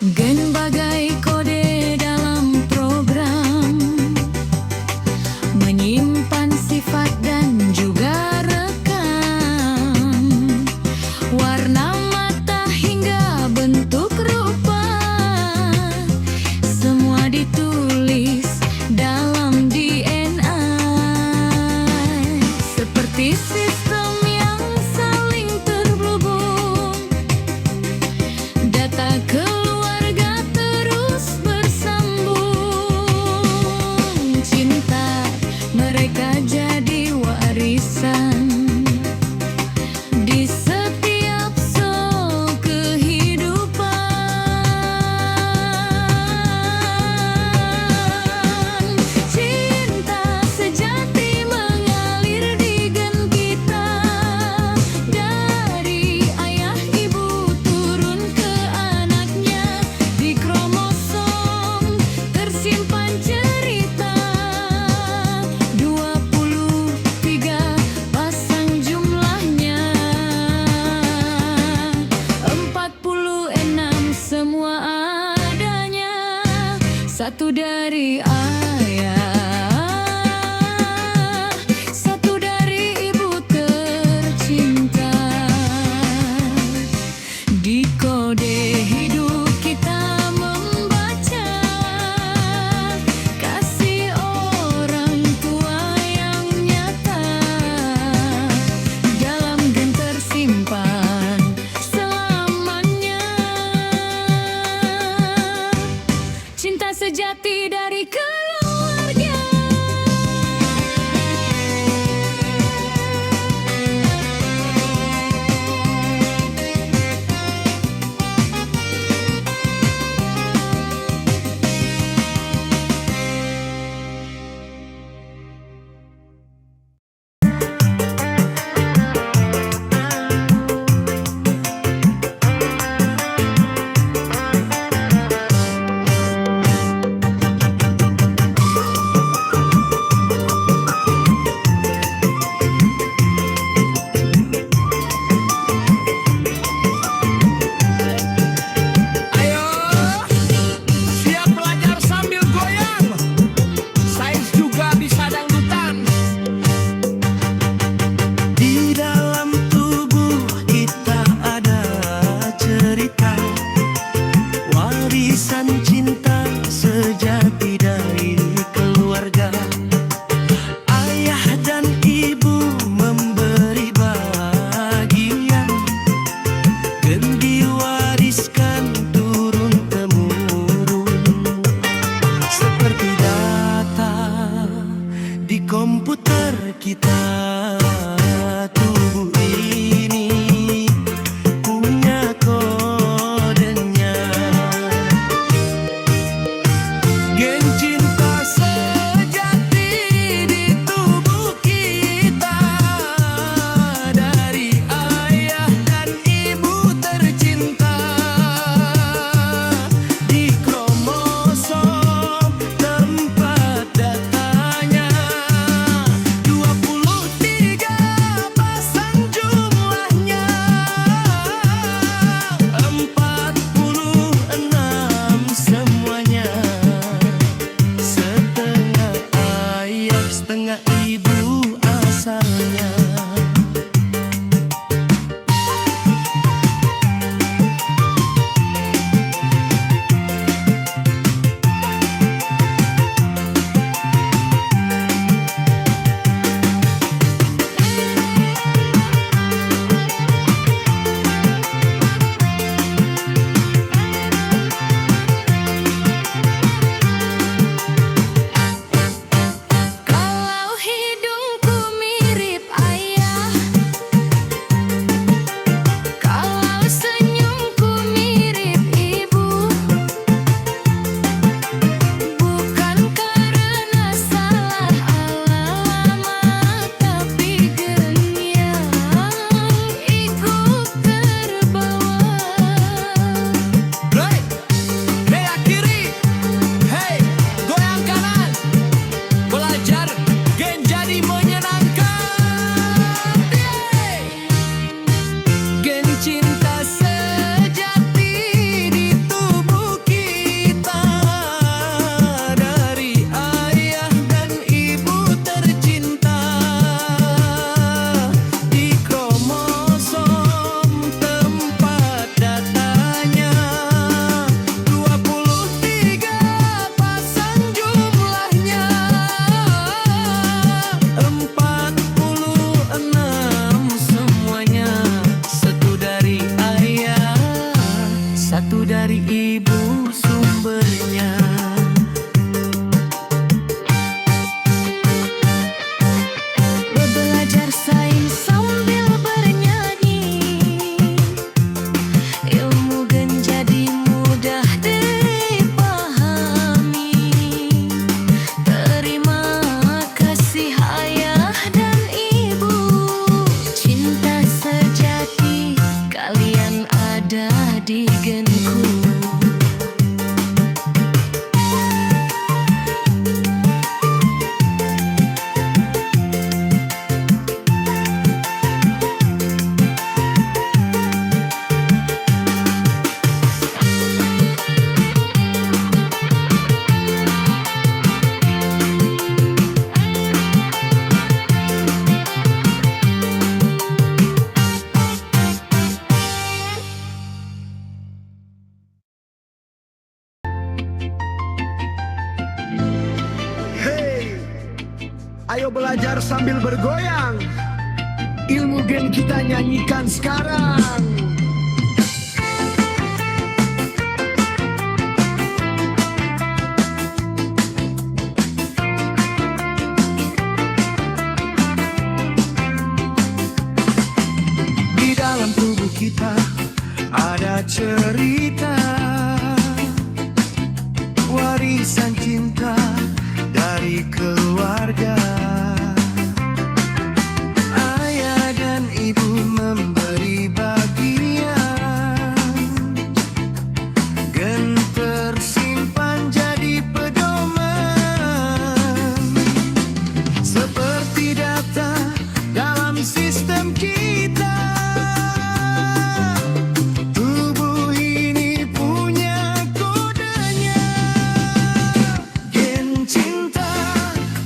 Gen bagai kode dalam program, menyimpan sifat dan juga rekam, warna mata hingga bentuk rupa, semua ditulis dalam DNA. Seperti sistem yang saling terhubung, data keluarga terus bersambung. Cinta mereka jadi warisan di setiap soal kehidupan. Cinta sejati mengalir di gen kita, dari ayah ibu turun ke anaknya. Di kromosom tersimpan cerita 23 pasang jumlahnya, 46 semua adanya, satu dari ayah, satu dari ibu tercinta. Di kode hidup kita membaca kasih orang tua yang nyata, dalam gen tersimpan selamanya. Cinta sejati dari keluarga. Ayo, siap belajar sambil goyang. Sains juga bisa dangdutan. Di dalam tubuh kita ada cerita, warisan cinta sejati dari keluarga. Ayah dan ibu memberi bagian, dan diwariskan turun-temurun. Seperti data di komputer kita, tubuh ini punya kodenya. ibu sumbernya. Belajar sains sambil bernyanyi, ilmu jadi mudah dipahami. Terima kasih ayah dan ibu, cinta sejati kalian ada di genku. Hey, ayo belajar sambil bergoyang. Ilmu gen kita nyanyikan sekarang. Di dalam tubuh kita ada cerita, warisan cinta dari keluarga. Ayah dan ibu memberi bagian, gen tersimpan jadi pedoman. Seperti data dalam sistem kita, tubuh ini punya kodenya. Gen cinta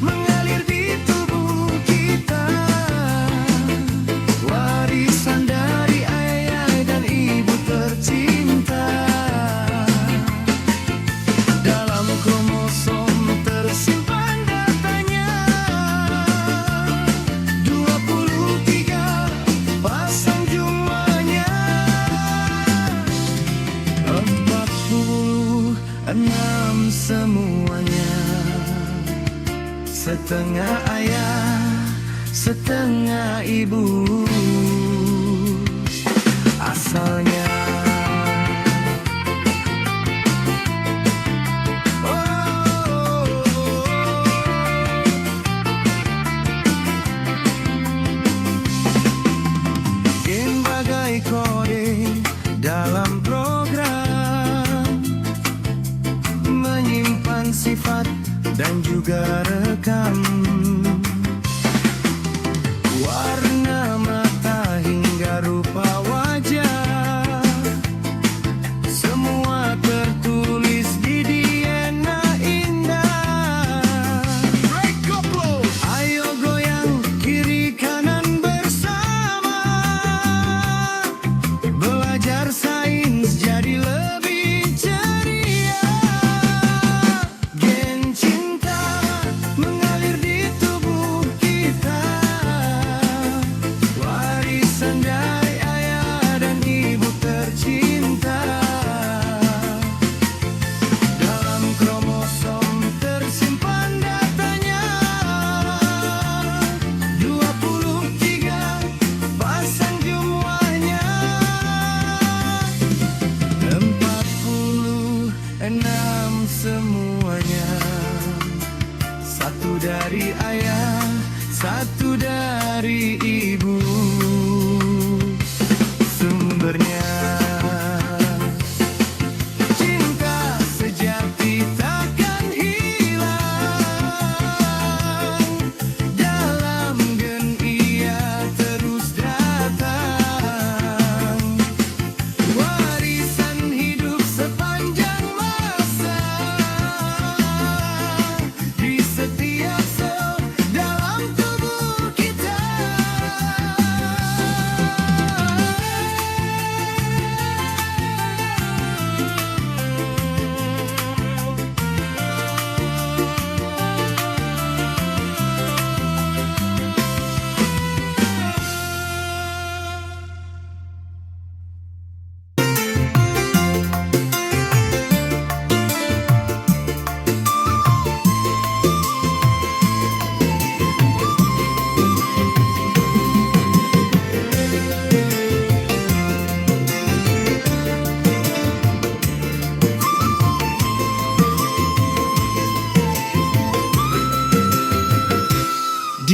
mengalir di tubuh kita, warisan dari ayah dan ibu tercinta. Dalam kromosom tersimpan datanya, 23 pasang jumlahnya, 46 semuanya. Setengah ayah, setengah ibu asalnya. Gen bagai kode dalam program, menyimpan sifat dan juga rekam. Warna mata hingga rupa wajah, semua tertulis di DNA indah. Break koplo. Ayo goyang kiri kanan bersama, belajar sains jadi lebih ceria. Gen cinta mengalir di tubuh kita, warisan dari ayah dan ibu tercinta. Dalam kromosom tersimpan datanya, 23 pasang jumlahnya, 46 semuanya. Satu dari ayah, satu dari ibu sumbernya. Cinta sejati takkan hilang, dalam gen ia terus datang. Warisan hidup sepanjang masa, di setiap sel dalam tubuh kita.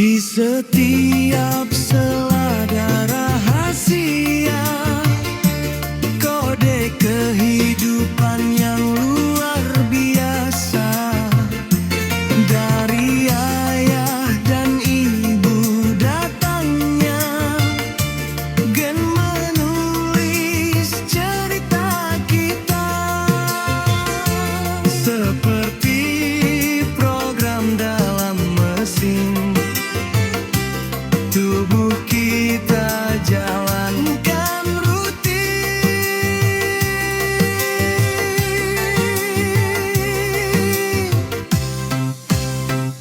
Di setiap selada rahasia, kode kehidupan yang luar biasa. Dari ayah dan ibu datangnya, gen menulis cerita kita. Seperti program dalam mesin, tubuh kita jalankan rutin.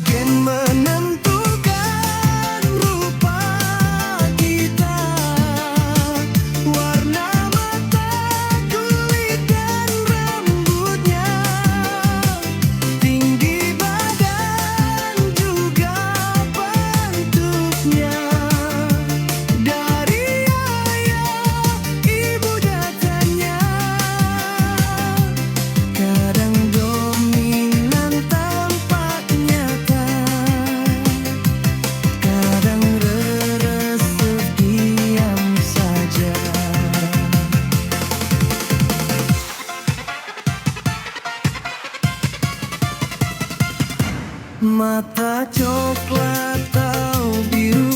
Gen menentukan rupa kita, warna mata, kulit dan rambutnya, tinggi badan juga bentuknya. Dari ayah ibu datangnya, kadang dominan tampak nyata, kadang reresep diam saja. Mata coklat atau biru